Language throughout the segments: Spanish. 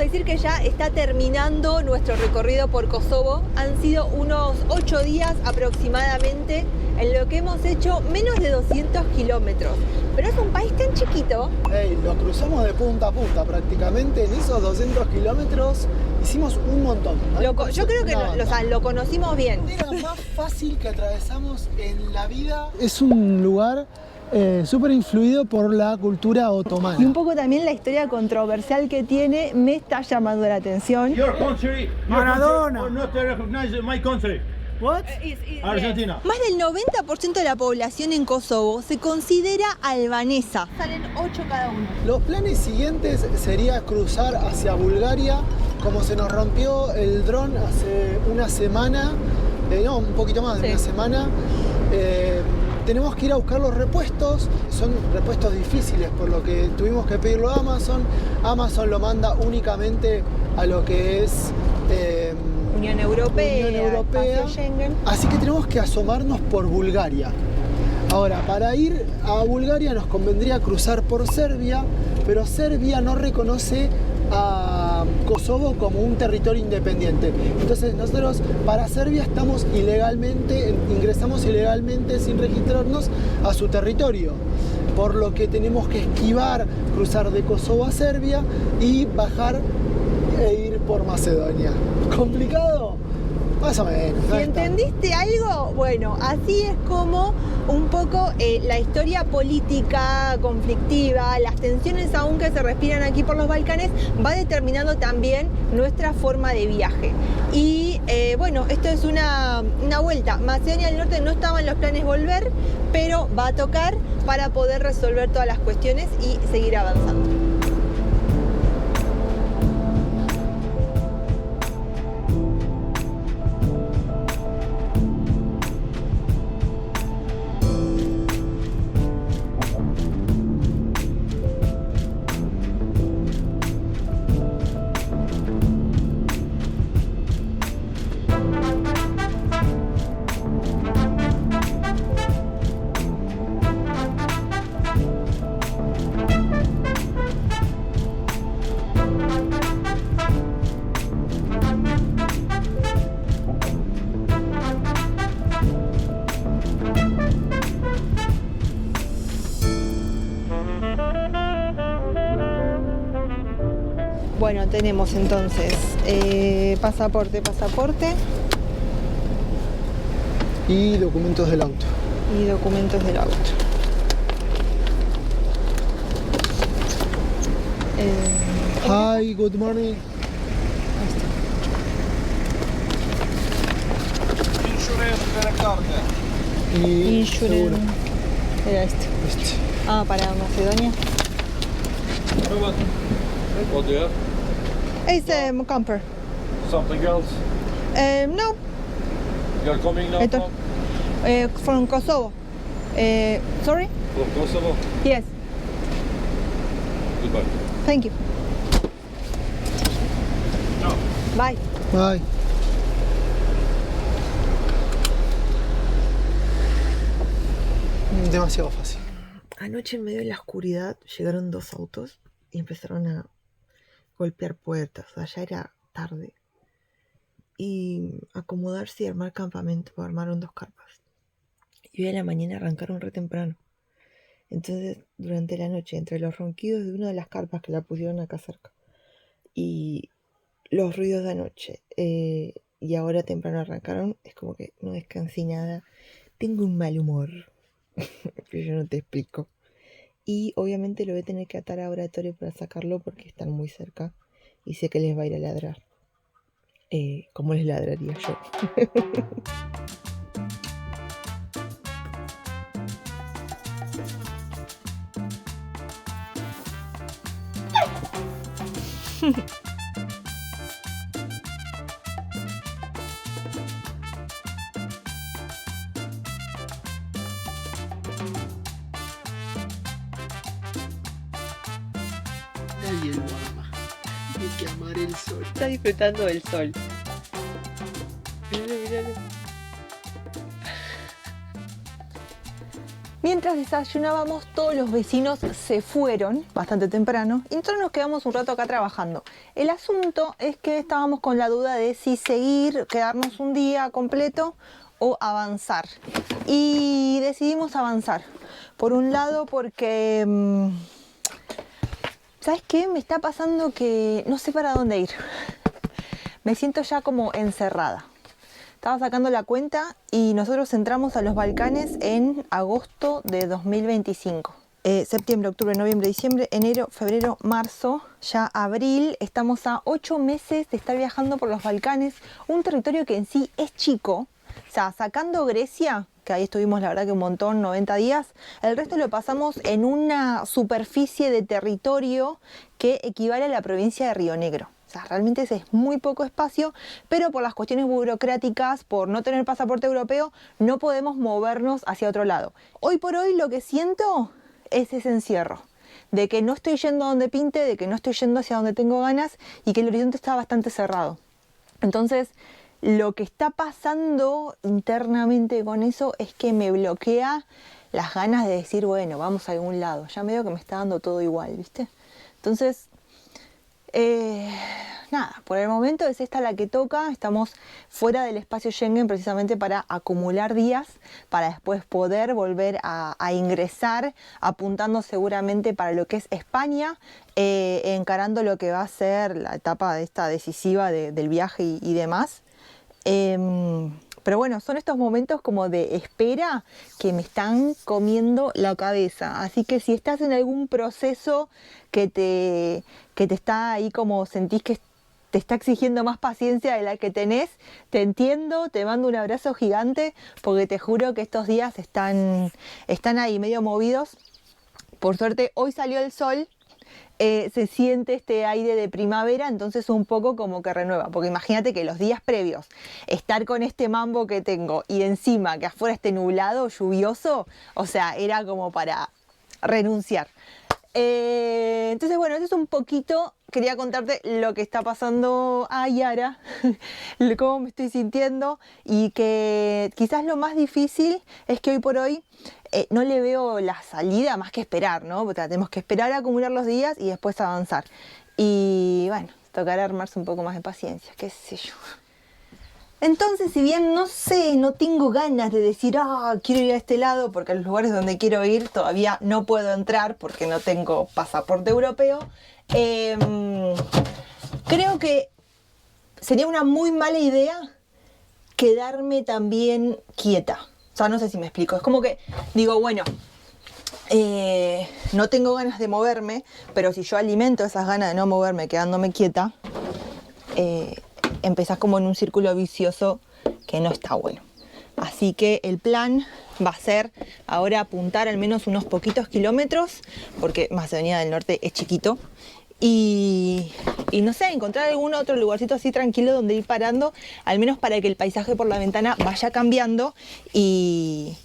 decir que ya está terminando nuestro recorrido por Kosovo. Han sido unos 8 días aproximadamente en lo que hemos hecho menos de 200 kilómetros. Pero es un país tan chiquito. Lo cruzamos de punta a punta prácticamente. En esos 200 kilómetros hicimos un montón. Yo creo que lo conocimos bien. Era más fácil que atravesamos en la vida. Es un lugar súper influido por la cultura otomana. Y un poco también la historia controversial que tiene me está llamando la atención. Your country, Maradona. or not recognize my country. What? Argentina. Más del 90% de la población en Kosovo se considera albanesa. Salen 8 cada uno. Los planes siguientes sería cruzar hacia Bulgaria. Como se nos rompió el dron hace una semana, un poquito más de una semana, tenemos que ir a buscar los repuestos. Son repuestos difíciles, por lo que tuvimos que pedirlo a Amazon. Amazon lo manda únicamente a lo que es Unión Europea, espacio Schengen. Así que tenemos que asomarnos por Bulgaria. Ahora, para ir a Bulgaria nos convendría cruzar por Serbia, pero Serbia no reconoce a Kosovo como un territorio independiente. Entonces nosotros para Serbia ingresamos ilegalmente sin registrarnos a su territorio. Por lo que tenemos que esquivar, cruzar de Kosovo a Serbia y bajar e ir por Macedonia. ¿Complicado? Más o menos. Si entendiste algo, bueno, así es como un poco la historia política conflictiva, las tensiones aún que se respiran aquí por los Balcanes, va determinando también nuestra forma de viaje. Y bueno, esto es una vuelta. Macedonia del Norte no estaba en los planes volver, pero va a tocar para poder resolver todas las cuestiones y seguir avanzando. Bueno, tenemos entonces pasaporte y documentos del auto. Hi, good morning. Insurance. Era este. Ah, para Macedonia. What do you have? Es camper. Something else? No, You're coming now Esto- from Kosovo. Sorry? from Kosovo? Yes, Goodbye. thank you. No. Bye. Bye. Demasiado fácil. Anoche en medio de la oscuridad llegaron 2 autos y empezaron a golpear puertas. O sea, ya era tarde. Y acomodarse y armar campamento. Armaron 2 carpas. Y hoy a la mañana arrancaron re temprano. Entonces, durante la noche, entre los ronquidos de una de las carpas que la pusieron acá cerca y los ruidos de anoche, y ahora temprano arrancaron, es como que no descansé nada. Tengo un mal humor, que yo no te explico. Y obviamente lo voy a tener que atar a Oratorio para sacarlo porque están muy cerca y sé que les va a ir a ladrar. ¿Cómo les ladraría yo? Nadie lo ama. Hay que amar el sol. Está disfrutando del sol. Míralo, míralo. Mientras desayunábamos, todos los vecinos se fueron bastante temprano y nosotros nos quedamos un rato acá trabajando. El asunto es que estábamos con la duda de si seguir, quedarnos un día completo o avanzar. Y decidimos avanzar. Por un lado porque... ¿sabes qué? Me está pasando que no sé para dónde ir. Me siento ya como encerrada. Estaba sacando la cuenta y nosotros entramos a los Balcanes en agosto de 2025. Septiembre, octubre, noviembre, diciembre, enero, febrero, marzo, ya abril. Estamos a 8 meses de estar viajando por los Balcanes, un territorio que en sí es chico. O sea, sacando Grecia, que ahí estuvimos la verdad que un montón, 90 días, el resto lo pasamos en una superficie de territorio que equivale a la provincia de Río Negro. O sea, realmente es muy poco espacio, pero por las cuestiones burocráticas, por no tener pasaporte europeo, no podemos movernos hacia otro lado. Hoy por hoy lo que siento es ese encierro, de que no estoy yendo a donde pinte, de que no estoy yendo hacia donde tengo ganas y que el horizonte está bastante cerrado. Entonces, lo que está pasando internamente con eso es que me bloquea las ganas de decir, bueno, vamos a algún lado. Ya me veo que me está dando todo igual, ¿viste? Entonces... nada, por el momento es esta la que toca. Estamos fuera del espacio Schengen precisamente para acumular días, para después poder volver a ingresar, apuntando seguramente para lo que es España, encarando lo que va a ser la etapa de esta decisiva del viaje y demás. Pero bueno, son estos momentos como de espera que me están comiendo la cabeza. Así que si estás en algún proceso que te está ahí como sentís que te está exigiendo más paciencia de la que tenés, te entiendo, te mando un abrazo gigante porque te juro que estos días están ahí medio movidos. Por suerte hoy salió el sol. Se siente este aire de primavera, entonces un poco como que renueva, porque imagínate que los días previos, estar con este mambo que tengo y encima que afuera esté nublado, lluvioso, o sea, era como para renunciar. Entonces bueno, eso es un poquito, quería contarte lo que está pasando a Yara, cómo me estoy sintiendo y que quizás lo más difícil es que hoy por hoy no le veo la salida más que esperar, ¿no? Porque tenemos que esperar a acumular los días y después avanzar. Y bueno, tocará armarse un poco más de paciencia, qué sé yo. Entonces, si bien no sé, no tengo ganas de decir, quiero ir a este lado, porque a los lugares donde quiero ir todavía no puedo entrar porque no tengo pasaporte europeo, creo que sería una muy mala idea quedarme también quieta. O sea, no sé si me explico. Es como que digo, bueno, no tengo ganas de moverme, pero si yo alimento esas ganas de no moverme quedándome quieta, empezás como en un círculo vicioso que no está bueno. Así que el plan va a ser ahora apuntar al menos unos poquitos kilómetros, porque Macedonia del Norte es chiquito, y no sé, encontrar algún otro lugarcito así tranquilo donde ir parando, al menos para que el paisaje por la ventana vaya cambiando y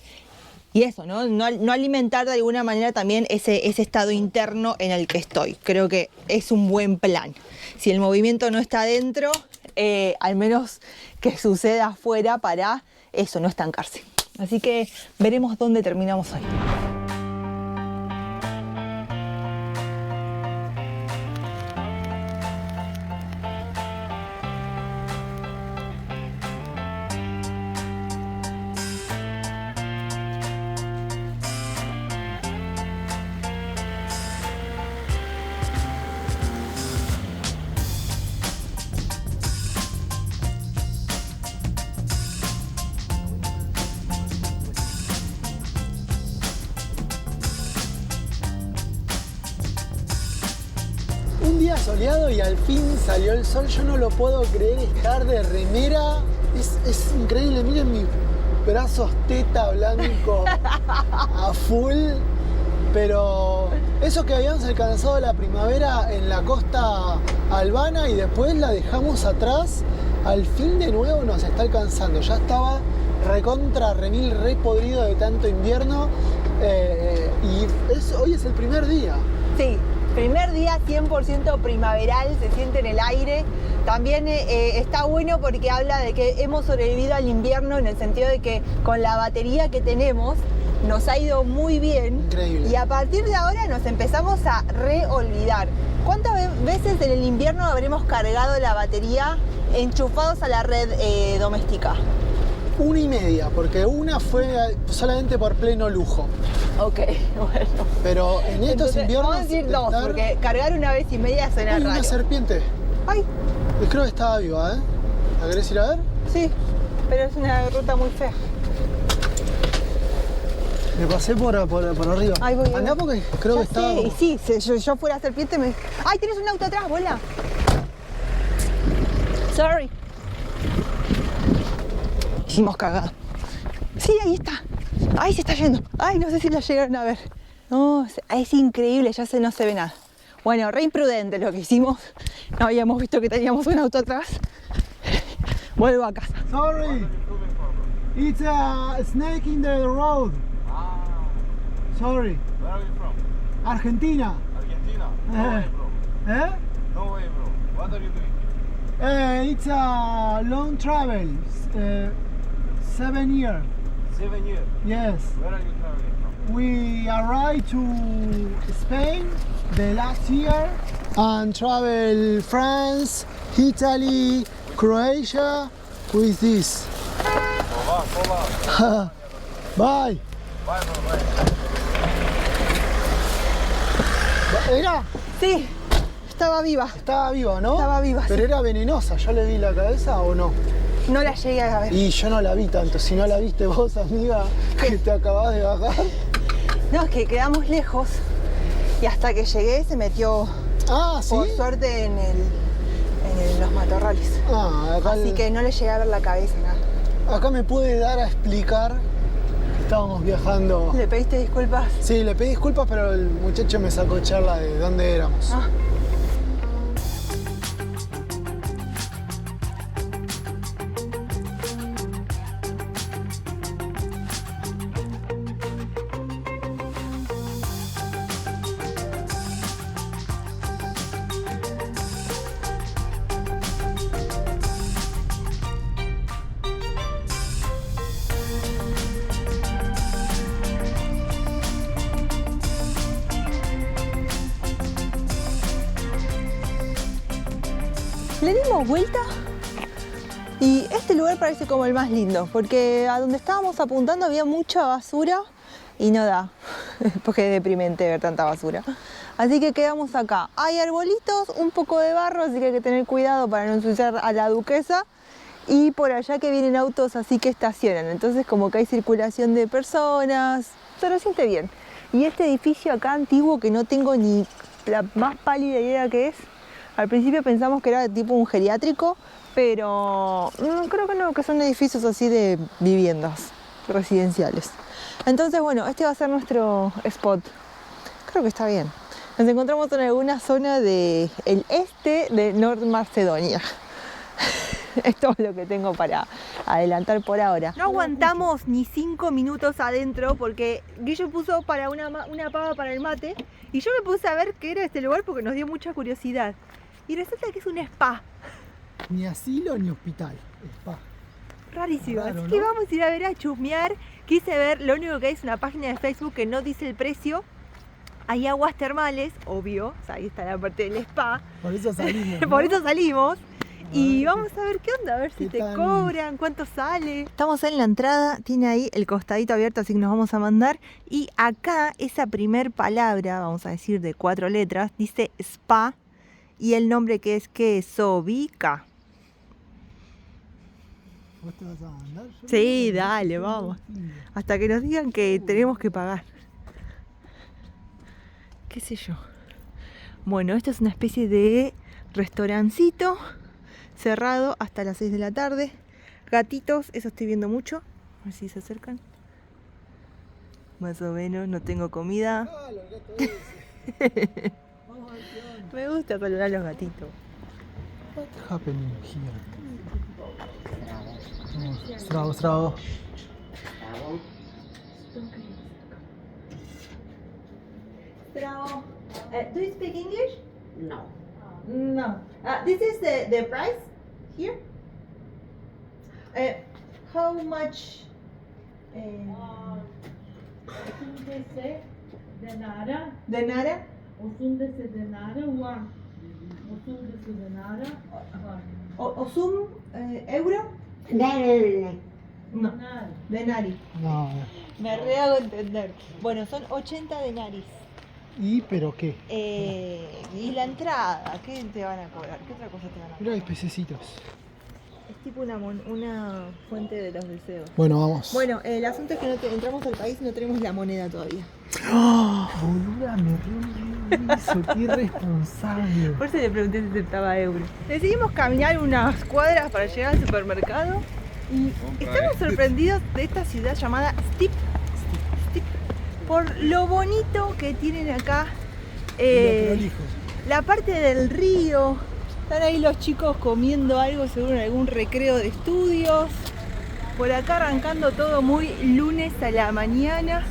eso, ¿no? No alimentar de alguna manera también ese estado interno en el que estoy. Creo que es un buen plan. Si el movimiento no está adentro, al menos que suceda afuera para eso, no estancarse. Así que veremos dónde terminamos hoy. Un día soleado y al fin salió el sol. Yo no lo puedo creer, estar de remera. Es increíble, miren mis brazos teta blanco a full. Pero eso que habíamos alcanzado la primavera en la costa albana y después la dejamos atrás, al fin de nuevo nos está alcanzando. Ya estaba recontra, remil, re podrido de tanto invierno y hoy es el primer día. Sí. Primer día 100% primaveral, se siente en el aire. También está bueno porque habla de que hemos sobrevivido al invierno en el sentido de que con la batería que tenemos nos ha ido muy bien. Increíble. Y a partir de ahora nos empezamos a reolvidar. ¿Cuántas veces en el invierno habremos cargado la batería enchufados a la red doméstica? 1,5, porque una fue solamente por pleno lujo. Ok, bueno. Pero en estos Entonces, inviernos... vamos a decir 2, estar- porque cargar una vez y media suena Uy, raro. una serpiente. Ay, Creo que estaba viva, ¿eh? ¿La querés ir a ver? sí, pero es una ruta muy fea. Me pasé por arriba. Ahí voy, Andá porque creo Ya que estaba... sé, como- y sí, si yo fuera serpiente me... ¡Ay, tienes un auto atrás, bola! Sorry. Hicimos cagada. Sí, ahí está. Ay, se está yendo. Ay, no sé si la llegaron a ver. No, es increíble, no se ve nada. Bueno, re imprudente lo que hicimos. No habíamos visto que teníamos un auto atrás. Vuelvo a casa. Sorry. It's a snake in the road. Sorry. Where are you from? Argentina. Argentina? No Eh. way, bro. Eh? No way, bro. What are you doing? It's a long travel. 7 years. 7 years. Yes. Where are you traveling from? We arrived to Spain the last year and travel France, Italy, Croatia with this. Hola. Bye. Bye, bro. Bye. Era, Sí, estaba viva. estaba viva, ¿no? Estaba viva, Pero sí. era venenosa, ¿yo le vi la cabeza o no? No la llegué a ver. Y yo no la vi tanto, si no la viste vos, amiga, que te acabás de bajar. No, es que quedamos lejos y hasta que llegué se metió, Ah, ¿sí? por suerte, en los matorrales. Ah, acá, Así que no le llegué a ver la cabeza, nada. acá me puede dar a explicar que estábamos viajando. ¿Le pediste disculpas? Sí, le pedí disculpas, pero el muchacho me sacó charla de dónde éramos. Ah. Le dimos vuelta y este lugar parece como el más lindo, porque a donde estábamos apuntando había mucha basura y no da, porque es deprimente ver tanta basura. Así que quedamos acá. Hay arbolitos, un poco de barro, así que hay que tener cuidado para no ensuciar a la Duquesa. Y por allá que vienen autos así que estacionan, entonces como que hay circulación de personas, se lo siente bien. Y este edificio acá antiguo que no tengo ni la más pálida idea que es. Al principio pensamos que era tipo un geriátrico, pero creo que no, que son edificios así de viviendas residenciales. Entonces, bueno, este va a ser nuestro spot. Creo que está bien. Nos encontramos en alguna zona del este de North Macedonia. Es todo lo que tengo para adelantar por ahora. No aguantamos ni 5 minutos adentro porque Guillo puso para una pava para el mate y yo me puse a ver qué era este lugar porque nos dio mucha curiosidad. Y resulta que es un spa. Ni asilo ni hospital, spa. Rarísimo. Raro, Así que ¿no? vamos a ir a ver, a chusmear. Quise ver, lo único que hay es una página de Facebook que no dice el precio. Hay aguas termales, obvio. O sea, ahí está la parte del spa. Por eso salimos. Por ¿no? eso salimos. Y ver, vamos a ver qué onda, a ver si qué te tan- cobran, cuánto sale. Estamos en la entrada, tiene ahí el costadito abierto, así que nos vamos a mandar. Y acá, esa primer palabra, vamos a decir de 4 letras, dice spa. Y el nombre que es Quesovica. ¿Vos te vas a mandar? Yo Sí, no, dale, no, vamos. no. Hasta que nos digan que tenemos que pagar. ¿Qué sé yo? Bueno, esto es una especie de restaurancito cerrado hasta las 6 de la tarde. Gatitos, eso estoy viendo mucho. A ver si se acercan. Más o menos, no tengo comida. Ah, los gatos ese. Vamos a ver qué onda. Me gusta saludar a los gatitos. What happening here? Stravo, stravo. Bravo. Do you speak English? No. No. This is the price here. How much Osundese denara, Denara. Osundese denara var. Osundese denara var. Osum, euro. No, Denara. denari. No. Me re hago entender. Bueno, son 80 denaris. ¿Y pero qué? Y la entrada, ¿qué te van a cobrar? ¿Qué otra cosa te van a Mira, cobrar? hay pececitos. Es tipo una fuente de los deseos. Bueno, vamos. Bueno, el asunto es que entramos al país y no tenemos la moneda todavía. ¡Oh! Boluda, me re eso, qué irresponsable. Por eso le pregunté si aceptaba euro. Decidimos caminar unas cuadras para llegar al supermercado y estamos sorprendidos de esta ciudad llamada Stip, por lo bonito que tienen acá. Lo prolijo. La parte del río. Están ahí los chicos comiendo algo, seguro en algún recreo de estudios. Por acá arrancando todo muy lunes a la mañana.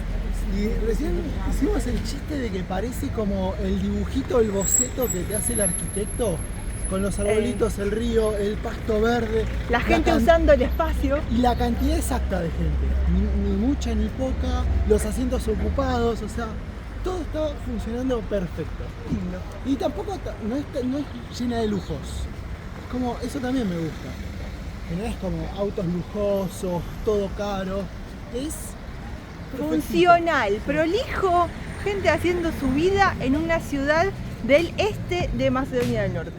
Y recién hicimos el chiste de que parece como el dibujito, el boceto que te hace el arquitecto, con los arbolitos, el río, el pasto verde. La gente usando el espacio. Y la cantidad exacta de gente, ni mucha ni poca, los asientos ocupados, o sea, todo está funcionando perfecto. Lindo. Y tampoco no es llena de lujos. Es como, eso también me gusta. Que no es como autos lujosos, todo caro. Es perfectito. Funcional, prolijo, gente haciendo su vida en una ciudad del este de Macedonia del Norte.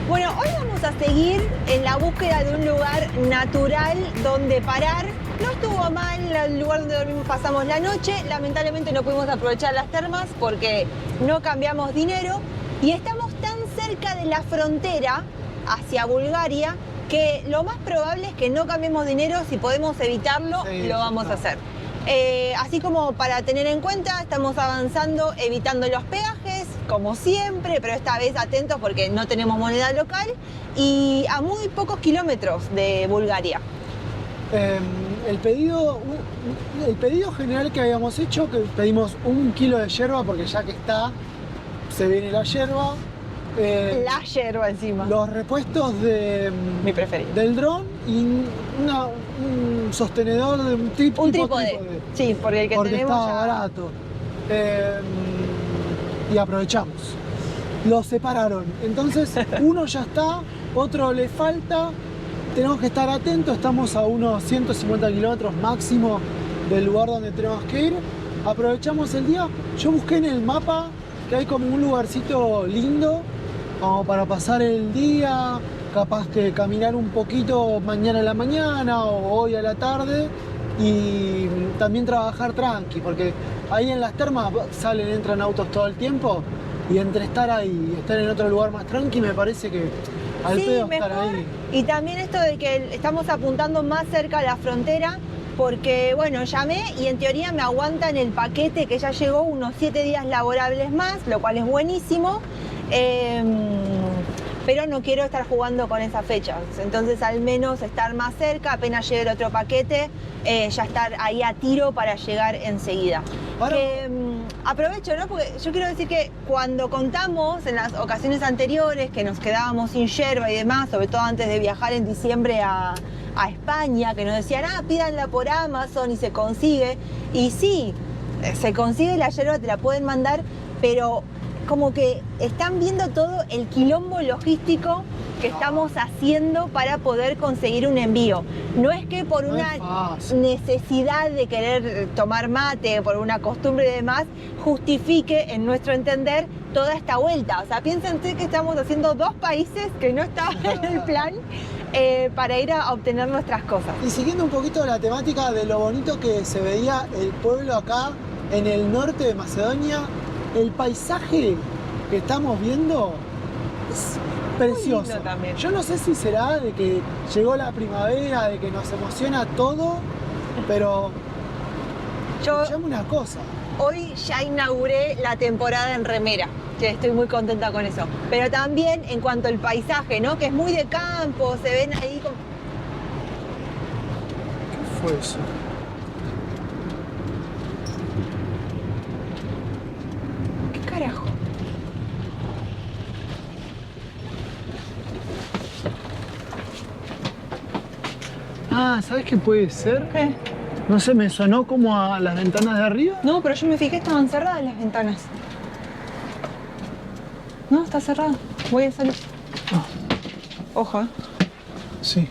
Bueno, hoy vamos a seguir en la búsqueda de un lugar natural donde parar. No estuvo mal el lugar donde dormimos, pasamos la noche. Lamentablemente no pudimos aprovechar las termas porque no cambiamos dinero. Y estamos tan cerca de la frontera hacia Bulgaria que lo más probable es que no cambiemos dinero. Si podemos evitarlo, Sí, lo vamos a hacer. Así como para tener en cuenta, estamos avanzando evitando los peajes, como siempre, pero esta vez atentos porque no tenemos moneda local y a muy pocos kilómetros de Bulgaria. El pedido general que habíamos hecho, que pedimos 1 kilo de yerba, porque ya que está, se viene la yerba. La yerba encima. Los repuestos Mi preferido. del dron y un sostenedor de un Un trípode. Sí, porque el que porque tenemos estaba ya... barato. Y aprovechamos. Los separaron. Entonces, uno ya está, otro le falta. Tenemos que estar atentos. Estamos a unos 150 kilómetros máximo del lugar donde tenemos que ir. Aprovechamos el día. Yo busqué en el mapa que hay como un lugarcito lindo como para pasar el día, capaz que caminar un poquito mañana a la mañana o hoy a la tarde y también trabajar tranqui, porque ahí en las termas entran autos todo el tiempo y entre estar ahí y estar en otro lugar más tranqui me parece que al pedo estar ahí. Y también esto de que estamos apuntando más cerca a la frontera porque, bueno, llamé y en teoría me aguantan el paquete que ya llegó unos 7 días laborables más, lo cual es buenísimo. Pero no quiero estar jugando con esas fechas, entonces al menos estar más cerca, apenas llegue el otro paquete, ya estar ahí a tiro para llegar enseguida. Ahora... aprovecho, ¿no? Porque yo quiero decir que cuando contamos en las ocasiones anteriores que nos quedábamos sin yerba y demás, sobre todo antes de viajar en diciembre a España, que nos decían, pídanla por Amazon y se consigue. Y sí, se consigue la yerba, te la pueden mandar, pero como que están viendo todo el quilombo logístico que estamos haciendo para poder conseguir un envío. No es que por una necesidad de querer tomar mate, por una costumbre y demás, justifique, en nuestro entender, toda esta vuelta. O sea, piénsense que estamos haciendo 2 países que no estaban en el plan para ir a obtener nuestras cosas. Y siguiendo un poquito la temática de lo bonito que se veía el pueblo acá en el norte de Macedonia, el paisaje que estamos viendo es precioso. Yo no sé si será de que llegó la primavera, de que nos emociona todo, pero escuchame una cosa, hoy ya inauguré la temporada en remera, que estoy muy contenta con eso. Pero también en cuanto al paisaje, ¿no? Que es muy de campo, se ven ahí como... ¿Qué fue eso? ¿Qué carajo? Ah, ¿sabes qué puede ser? ¿Qué? No sé, me sonó como a las ventanas de arriba. No, pero yo me fijé, estaban cerradas las ventanas. No, está cerrada. Voy a salir. Ah. Ojo, ¿eh? Sí.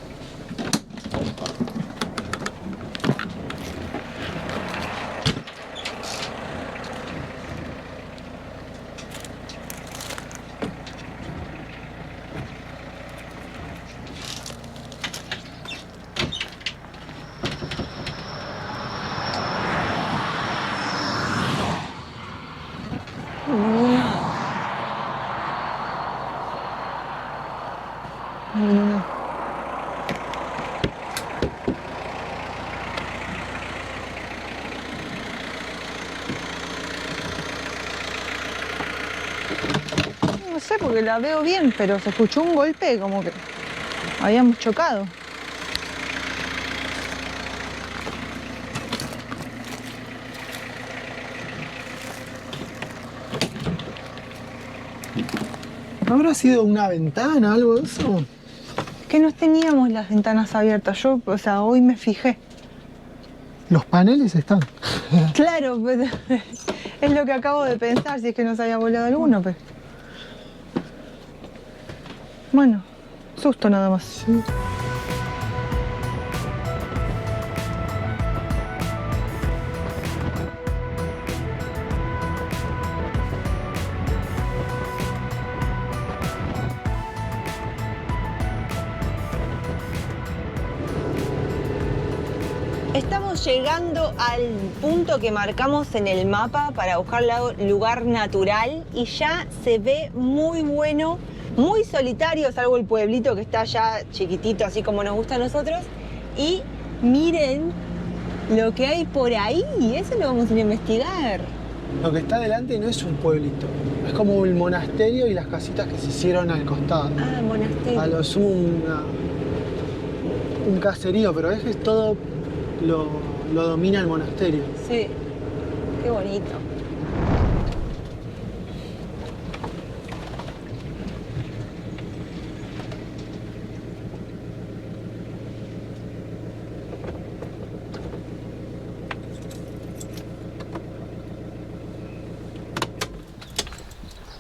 No sé, porque la veo bien, pero se escuchó un golpe como que habíamos chocado. ¿No habrá sido una ventana, algo de eso? Que no teníamos las ventanas abiertas. Yo, o sea, hoy me fijé. Los paneles están. Claro, pues, es lo que acabo de pensar, si es que nos había volado alguno, pero... Bueno, susto nada más. Sí. Estamos llegando al punto que marcamos en el mapa para buscar lugar natural y ya se ve muy bueno, muy solitario, salvo el pueblito que está ya chiquitito, así como nos gusta a nosotros. Y miren lo que hay por ahí, eso lo vamos a ir a investigar. Lo que está delante no es un pueblito, es como el monasterio y las casitas que se hicieron al costado. Ah, monasterio. A lo sumo un caserío, pero es que todo lo domina el monasterio. Sí, qué bonito.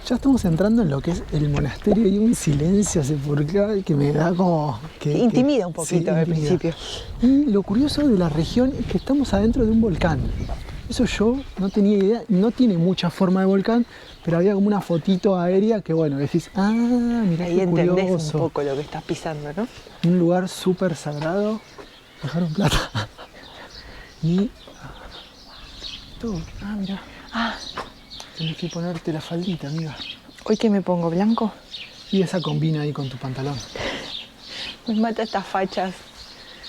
Ya estamos entrando en lo que es el monasterio y un silencio sepulcral que me da como... Intimida un poquito al principio. Y lo curioso de la región es que estamos adentro de un volcán. Eso yo no tenía idea, no tiene mucha forma de volcán, pero había como una fotito aérea que bueno, decís, ah, mirá Ahí qué entendés curioso. un poco lo que estás pisando, ¿no? Un lugar súper sagrado. Dejaron plata. Y... todo. Ah, mirá. Ah, Tenés que ponerte la faldita, amiga. ¿hoy qué me pongo? ¿Blanco? Y esa combina ahí con tu pantalón. Me mata estas fachas.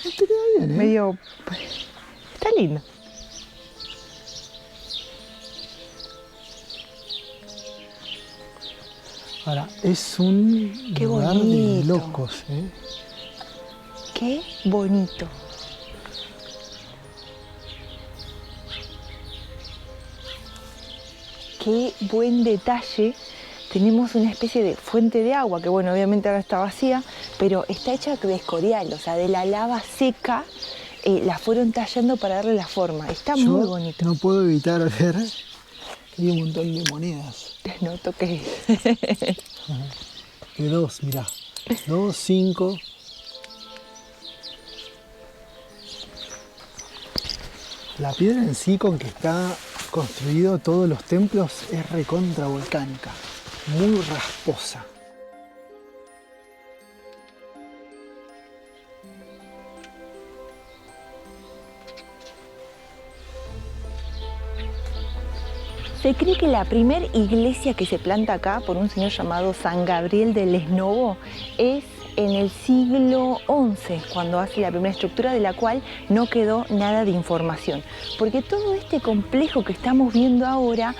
No te queda bien, ¿eh? Medio... Está lindo. Ahora, es un Qué lugar de bonito. locos, ¿eh? Qué bonito. Qué buen detalle. Tenemos una especie de fuente de agua, que bueno, obviamente ahora está vacía, pero está hecha de escorial, o sea, de la lava seca, la fueron tallando para darle la forma. Está muy bonito. No puedo evitar ver que hay un montón de monedas. No toques. De 2, mirá. 2, 5. La piedra en sí con que está construido todos los templos es recontra volcánica, muy rasposa. Se cree que la primera iglesia que se planta acá por un señor llamado San Gabriel del Esnobo es en el siglo XI, cuando hace la primera estructura, de la cual no quedó nada de información. Porque todo este complejo que estamos viendo ahora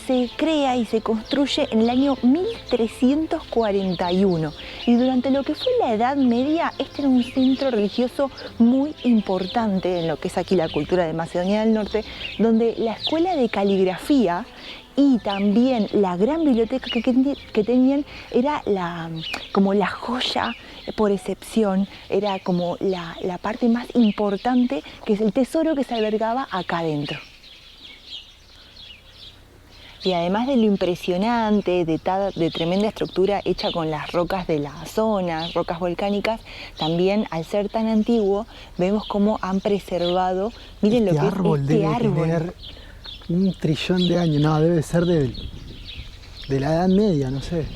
se crea y se construye en el año 1341. Y durante lo que fue la Edad Media, este era un centro religioso muy importante en lo que es aquí la cultura de Macedonia del Norte, donde la escuela de caligrafía y también la gran biblioteca que tenían era como la joya por excepción, era como la parte más importante, que es el tesoro que se albergaba acá adentro. Y además de lo impresionante, de tremenda estructura hecha con las rocas de la zona, rocas volcánicas, también al ser tan antiguo, vemos cómo han preservado, miren lo que es este árbol. Tener 1 trillón de años, no, debe ser de la Edad Media, no sé.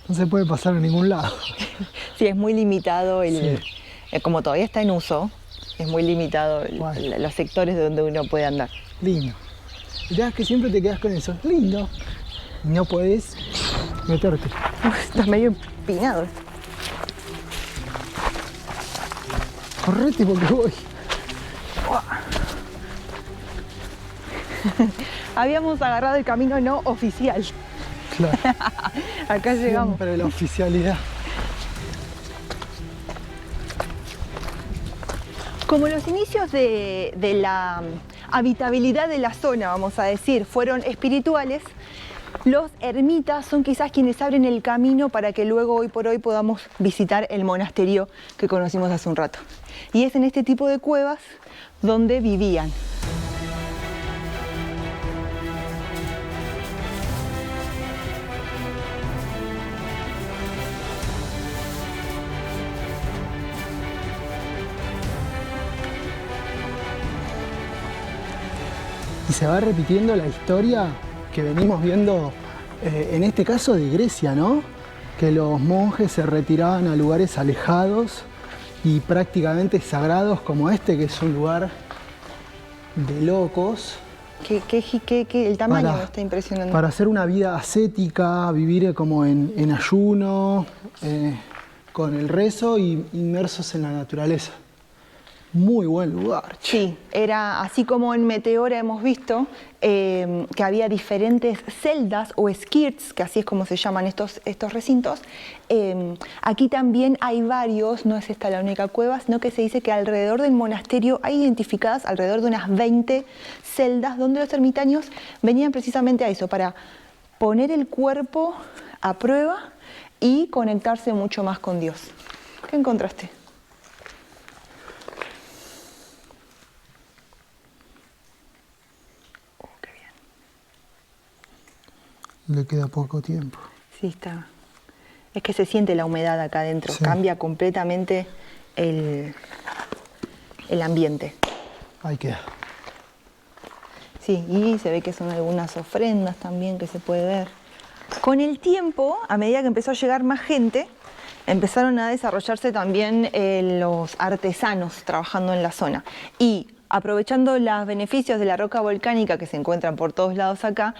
No se puede pasar a ningún lado. Sí, es muy limitado, como todavía está en uso, es muy limitado los sectores de donde uno puede andar. Lindo. Mirá que siempre te quedas con eso, lindo. Y no podés meterte. Estás medio empinado. Correte porque voy. Habíamos agarrado el camino no oficial. Claro. Acá llegamos. Siempre la oficialidad. Como los inicios de la habitabilidad de la zona, vamos a decir, fueron espirituales, los ermitas son quizás quienes abren el camino para que luego, hoy por hoy, podamos visitar el monasterio que conocimos hace un rato. Y es en este tipo de cuevas donde vivían. Y se va repitiendo la historia que venimos viendo, en este caso de Grecia, ¿no? Que los monjes se retiraban a lugares alejados y prácticamente sagrados como este, que es un lugar de locos. El tamaño está impresionante. Para hacer una vida ascética, vivir como en ayuno, con el rezo y inmersos en la naturaleza. Muy buen lugar. Sí, era así como en Meteora hemos visto que había diferentes celdas o skirts, que así es como se llaman estos recintos. Aquí también hay varios, no es esta la única cueva, sino que se dice que alrededor del monasterio hay identificadas alrededor de unas 20 celdas donde los ermitaños venían precisamente a eso, para poner el cuerpo a prueba y conectarse mucho más con Dios. ¿Qué encontraste? Le queda poco tiempo. Sí, está. Es que se siente la humedad acá adentro, sí. Cambia completamente el ambiente. Ahí queda. Sí, y se ve que son algunas ofrendas también que se puede ver. Con el tiempo, a medida que empezó a llegar más gente, empezaron a desarrollarse también los artesanos trabajando en la zona. Y aprovechando los beneficios de la roca volcánica que se encuentran por todos lados acá,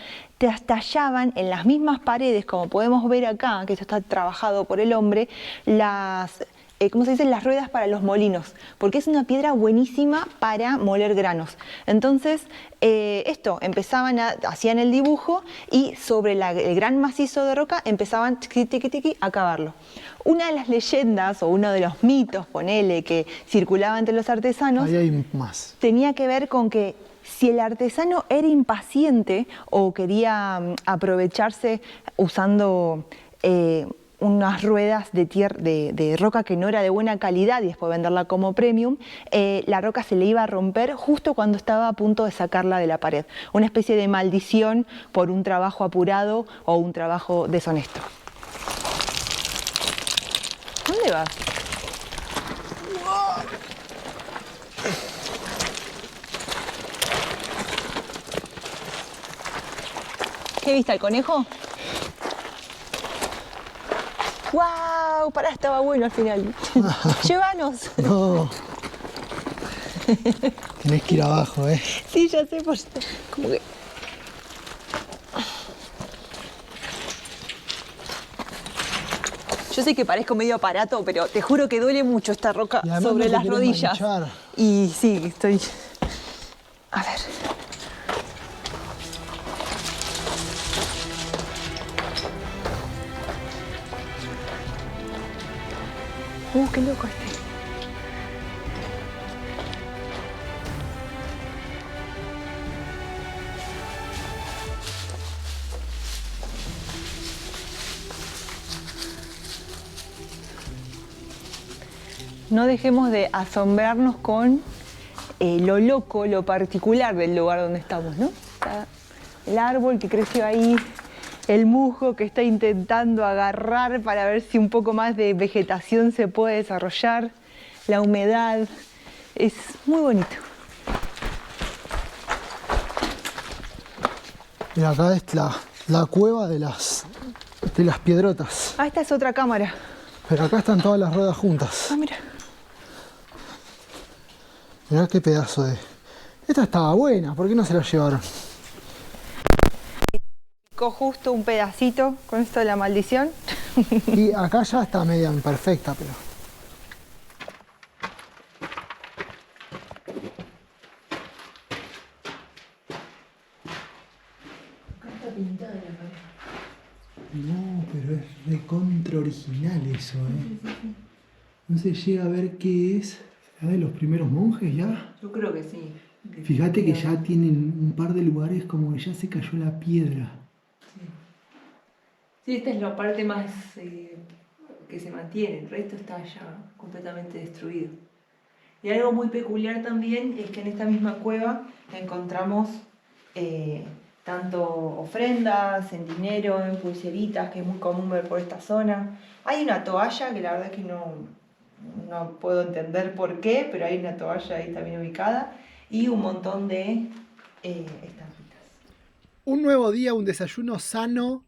tallaban en las mismas paredes, como podemos ver acá, que esto está trabajado por el hombre, ¿cómo se dice? Las ruedas para los molinos, porque es una piedra buenísima para moler granos. Entonces, hacían el dibujo y sobre el gran macizo de roca empezaban a cavarlo. Una de las leyendas o uno de los mitos, ponele, que circulaba entre los artesanos, ahí hay más, tenía que ver con que si el artesano era impaciente o quería aprovecharse usando unas ruedas de roca que no era de buena calidad y después venderla como premium, la roca se le iba a romper justo cuando estaba a punto de sacarla de la pared. Una especie de maldición por un trabajo apurado o un trabajo deshonesto. ¿Dónde vas? ¿Qué viste, el conejo? ¡Wow! Pará, estaba bueno al final. ¡Llévanos! No. Tenés que ir abajo, ¿eh? Sí, ya sé, como que... Yo sé que parezco medio aparato, pero te juro que duele mucho esta roca Y además sobre no te las querés rodillas. manchar. Y sí, estoy... A ver. Qué loco este. No dejemos de asombrarnos con lo loco, lo particular del lugar donde estamos, ¿no? Está el árbol que creció ahí, el musgo que está intentando agarrar para ver si un poco más de vegetación se puede desarrollar, la humedad, es muy bonito. Y acá es la cueva de las piedrotas. Ah, esta es otra cámara. Pero acá están todas las ruedas juntas. Ah, mira. Mirá qué pedazo de... Esta estaba buena, ¿por qué no se la llevaron? Picó justo un pedacito con esto de la maldición. Y acá ya está media imperfecta, pero... No, pero es recontra original eso, ¿eh? No se llega a ver qué es. ¿Será de los primeros monjes ya? Yo creo que sí. Fíjate que ya tienen un par de lugares como que ya se cayó la piedra. Sí, esta es la parte más que se mantiene, el resto está ya completamente destruido. Y algo muy peculiar también es que en esta misma cueva encontramos tanto ofrendas, en dinero, en pulseritas, que es muy común ver por esta zona. Hay una toalla que la verdad es que no puedo entender por qué, pero hay una toalla ahí también ubicada y un montón de estampitas. Un nuevo día, un desayuno sano.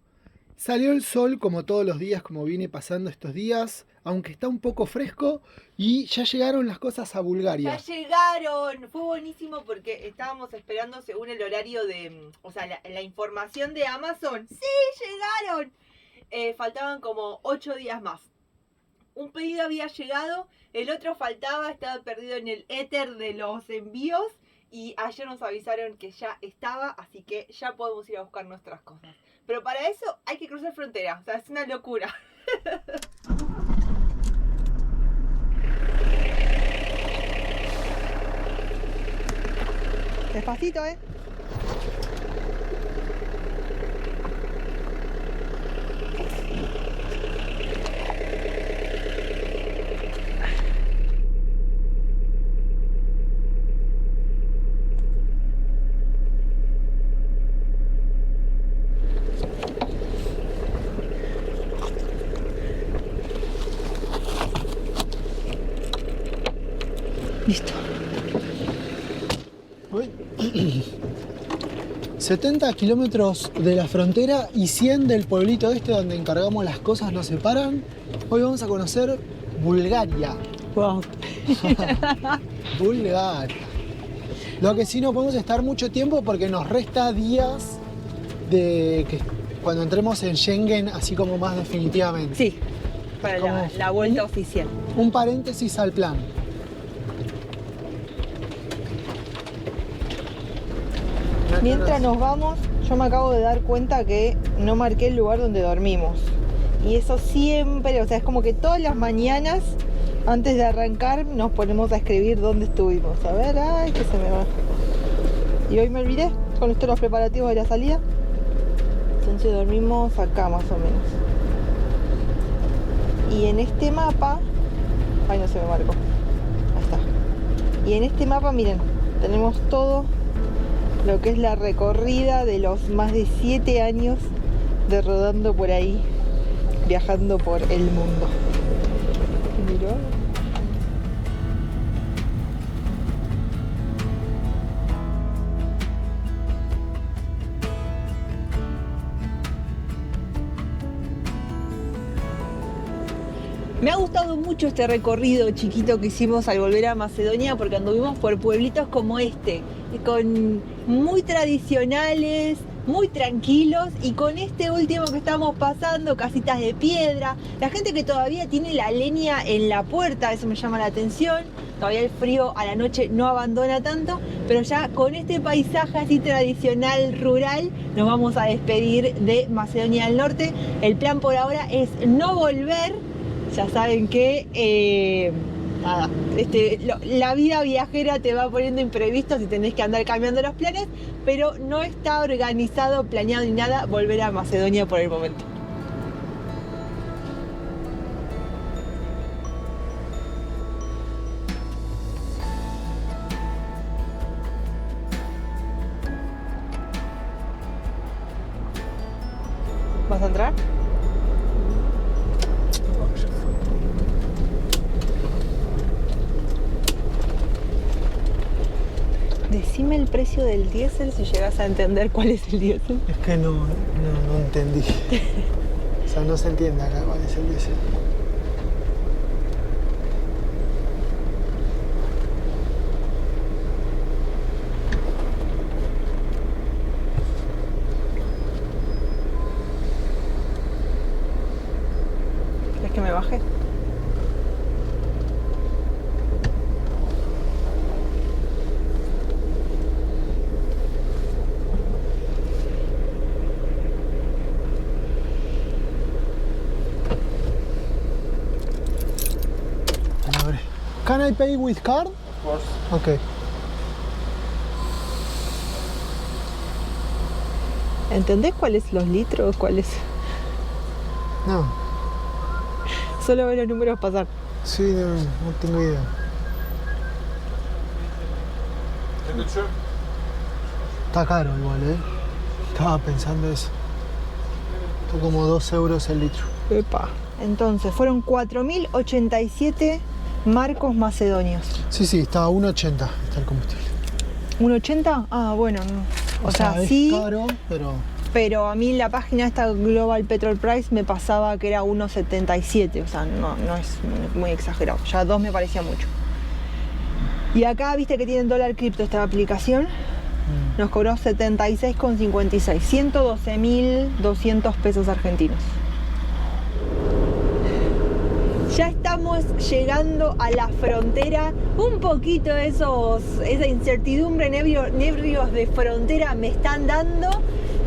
Salió el sol como todos los días, como viene pasando estos días, aunque está un poco fresco, y ya llegaron las cosas a Bulgaria. Ya llegaron, fue buenísimo porque estábamos esperando según el horario de, o sea, la información de Amazon. ¡Sí, llegaron! Faltaban como 8 días más. Un pedido había llegado, el otro faltaba, estaba perdido en el éter de los envíos y ayer nos avisaron que ya estaba, así que ya podemos ir a buscar nuestras cosas. Pero para eso hay que cruzar frontera, o sea, es una locura. Despacito, ¿eh? Listo. 70 kilómetros de la frontera y 100 del pueblito este donde encargamos las cosas nos separan. Hoy vamos a conocer Bulgaria. Wow. Bulgaria. Lo que sí no podemos estar mucho tiempo porque nos resta días de que cuando entremos en Schengen, así como más definitivamente. Sí, para la vuelta oficial. Un paréntesis al plan. Mientras nos vamos, yo me acabo de dar cuenta que no marqué el lugar donde dormimos. Y eso siempre, o sea, es como que todas las mañanas, antes de arrancar, nos ponemos a escribir dónde estuvimos. A ver, ay, que se me va. Y hoy me olvidé, con esto los preparativos de la salida. Entonces dormimos acá más o menos. Y en este mapa, ay, no se me marcó. Ahí está. Y en este mapa, miren, tenemos todo lo que es la recorrida de los más de 7 años de rodando por ahí, viajando por el mundo. Mirá. Me ha gustado mucho este recorrido chiquito que hicimos al volver a Macedonia porque anduvimos por pueblitos como este, con muy tradicionales, muy tranquilos, y con este último que estamos pasando, casitas de piedra, la gente que todavía tiene la leña en la puerta, eso me llama la atención. Todavía el frío a la noche no abandona tanto, pero ya con este paisaje así tradicional rural nos vamos a despedir de Macedonia del Norte. El plan por ahora es no volver. Ya saben que nada, la vida viajera te va poniendo imprevistos y tenés que andar cambiando los planes, pero no está organizado, planeado ni nada volver a Macedonia por el momento. ¿Vas a entrar? Decime el precio del diésel si llegas a entender cuál es el diésel. Es que no entendí. O sea, no se entiende acá cuál es el diésel. ¿Quieres que me baje? Can I pay with card? Of course. Okay. ¿Entendés cuáles los litros? ¿Cuáles? No, Solo ver los números pasar. sí, no tengo idea. Temperature? Está caro igual, ¿eh? Estaba pensando eso. Está como 2 euros el litro. Epa. Entonces, fueron 4.087 marcos macedonios. Sí, está a 1,80 está el combustible. ¿1.80? Ah, bueno, no. O sea, es sí, caro, pero a mí la página esta Global Petrol Price me pasaba que era 1.77, o sea, no es muy exagerado. Ya 2 me parecía mucho. Y acá, viste que tienen dólar cripto esta aplicación, nos cobró 76,56, 112.200 pesos argentinos. Ya estamos llegando a la frontera. Un poquito esa incertidumbre, nervios de frontera me están dando,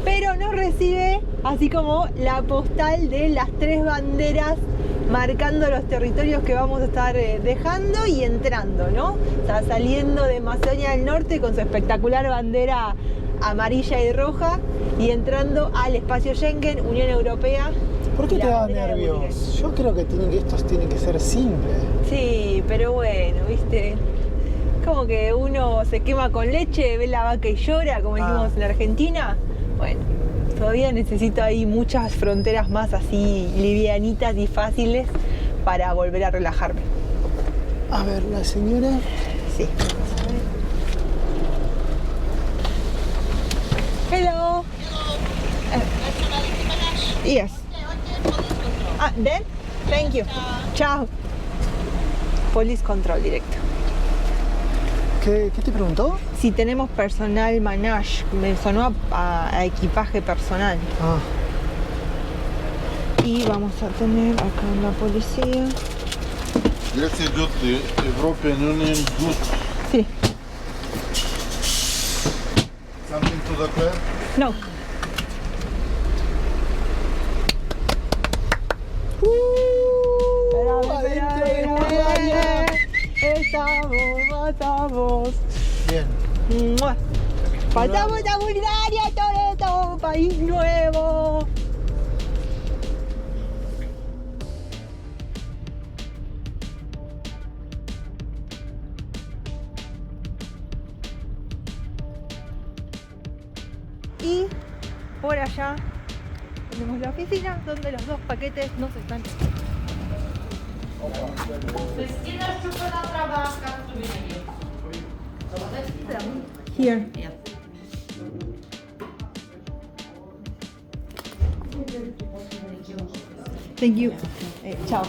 pero nos recibe así como la postal de las 3 banderas marcando los territorios que vamos a estar dejando y entrando, ¿no? O sea, saliendo de Macedonia del Norte con su espectacular bandera amarilla y roja y entrando al espacio Schengen, Unión Europea. ¿Por qué La te da bandera de nervios? Bulgaria. Yo creo que estos tienen que ser simples. Sí, pero bueno, viste, como que uno se quema con leche, ve la vaca y llora, como decimos en Argentina. Bueno, todavía necesito ahí muchas fronteras más así livianitas y fáciles para volver a relajarme. A ver, la señora. Sí. Hello. Yes. Then? Thank you. Chao. Police control directo. ¿Qué te preguntó? Si tenemos personal manage, me sonó a equipaje personal. Ah, Y vamos a tener acá la policía. Let's say duty, European Union good. Sí. Something to declare? No. adentro de Bulgaria. Estamos. Bien. ¡Mua! Pasamos a Bulgaria, Toretto, país nuevo. Y por allá tenemos la oficina donde los 2 paquetes nos están. Here. Thank you. Chao.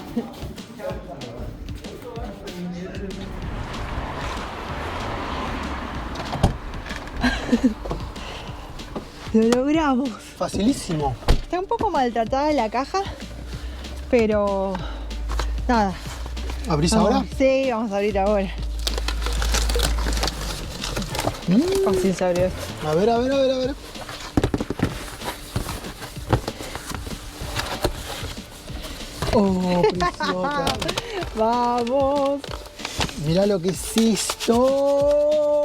Lo logramos. Facilísimo. Está un poco maltratada la caja, pero nada. ¿Abrís ahora? Sí, vamos a abrir ahora. Fácil se abrió esto. A ver, a ver, a ver, a ver. Oh, preciosa. Vamos. Mirá lo que es esto.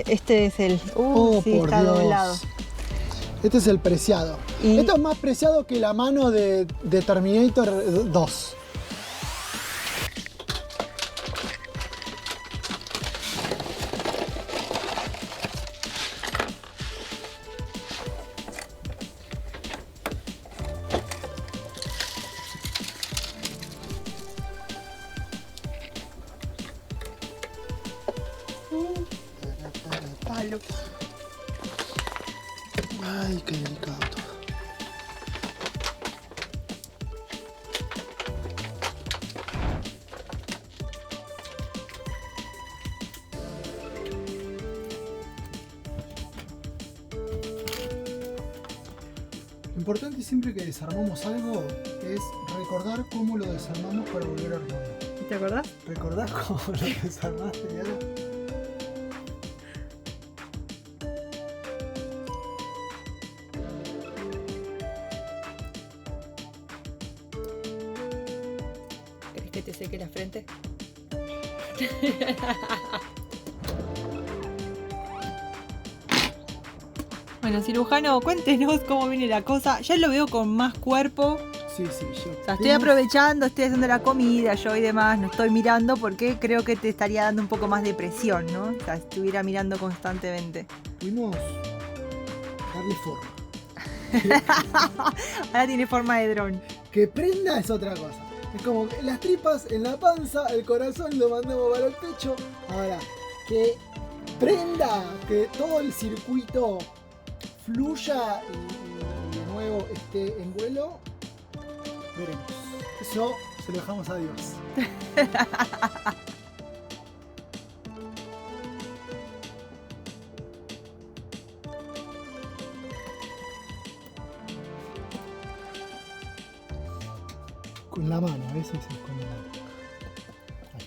Este es el... Oh, sí, por está Dios. doblado. Este es el preciado. Y- Esto es más preciado que la mano de Terminator 2. Palo. Ay, qué delicado todo. Lo importante siempre que desarmamos algo es recordar cómo lo desarmamos para volver a armarlo. ¿Te acordás? ¿Recordás cómo lo desarmaste, Diana? ¿Querés que te seque la frente? Bueno, cirujano, cuéntenos cómo viene la cosa. Ya lo veo con más cuerpo. Sí, sí, yo. O sea, estoy aprovechando, estoy haciendo la comida, yo y demás, no estoy mirando porque creo que te estaría dando un poco más de presión, ¿no? O sea, si estuviera mirando constantemente. Pudimos darle forma. Ahora tiene forma de dron. Que prenda es otra cosa. Es como que las tripas en la panza, el corazón lo mandamos para el pecho. Ahora, que prenda, que todo el circuito fluya y de nuevo esté en vuelo, veremos. Eso se lo dejamos a Dios. Con la mano, a veces es con la mano. Ahí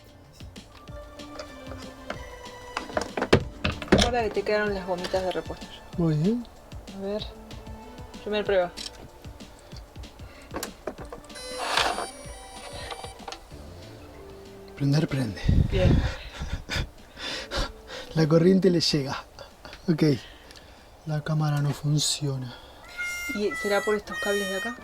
está. Ahora que te quedaron las gomitas de repuesto. Muy bien. A ver. Primera prueba. Prender, prende. Bien. La corriente le llega. Ok. La cámara no funciona. ¿Y será por estos cables de acá?